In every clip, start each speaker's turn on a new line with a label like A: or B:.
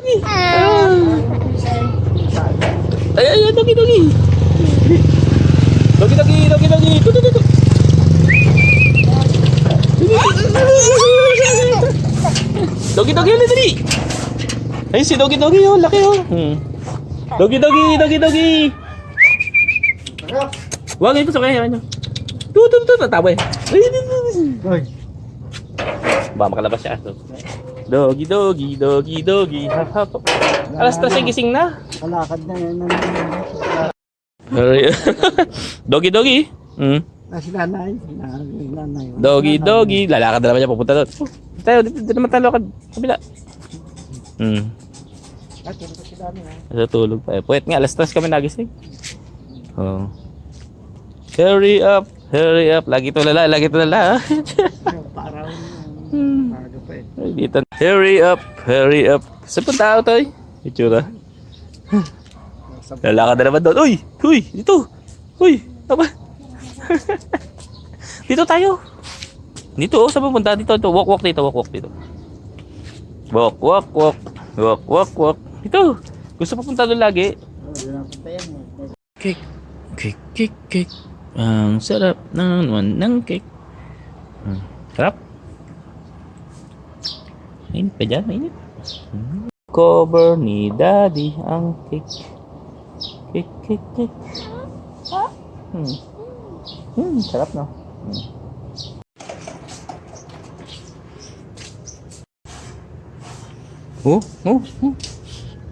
A: Doggy. Ay, Doggy. Doggy. Tutu. Doggy, ulit dali. Ay, si Doggy, oh, laki, oh. Doggy. Wag ito sa kanya. Tutu, tatawa eh. Ba, makalabas siya. Doggy. Hap. Alas 3 ay gising na.
B: Kalakad na yan.
A: Doggy.
B: Si nanay.
A: Doggy. Lalakad na naman niya pupunta doon. Tayo, dito naman tayo lakad. Kabila. Natulog pa. Puwet nga, alas 3 kami nagising. Oh. Hurry up. Lagi to lala.
B: Parang maaga pa eh.
A: Dito. Hurry up. Saan punta ako tayo? Itsura. Lalakad na naman doon. Uy, dito. Aba. Dito tayo. Dito, saan pupunta? Dito. Walk dito. Walk. Dito. Gusto pupunta doon lagi. Cake. Ang sarap ng cake. Sarap. Mainit pa dyan, mainit. Cover ni Daddy ang cake. Cake. Sarap no.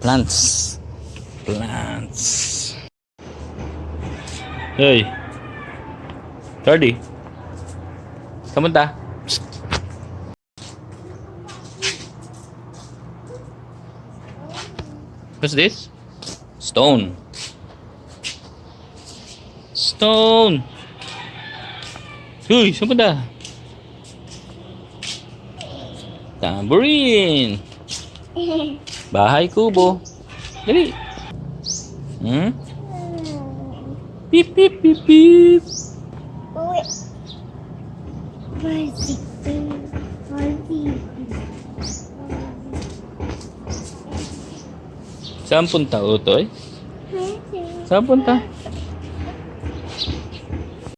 A: Plants. Hey. Tardy. Kamunta? What's this? Stone. Uy, saan punta? Tambourine. Bahay kubo. Dali. Pip. Saan punta, Utoy? Saan punta?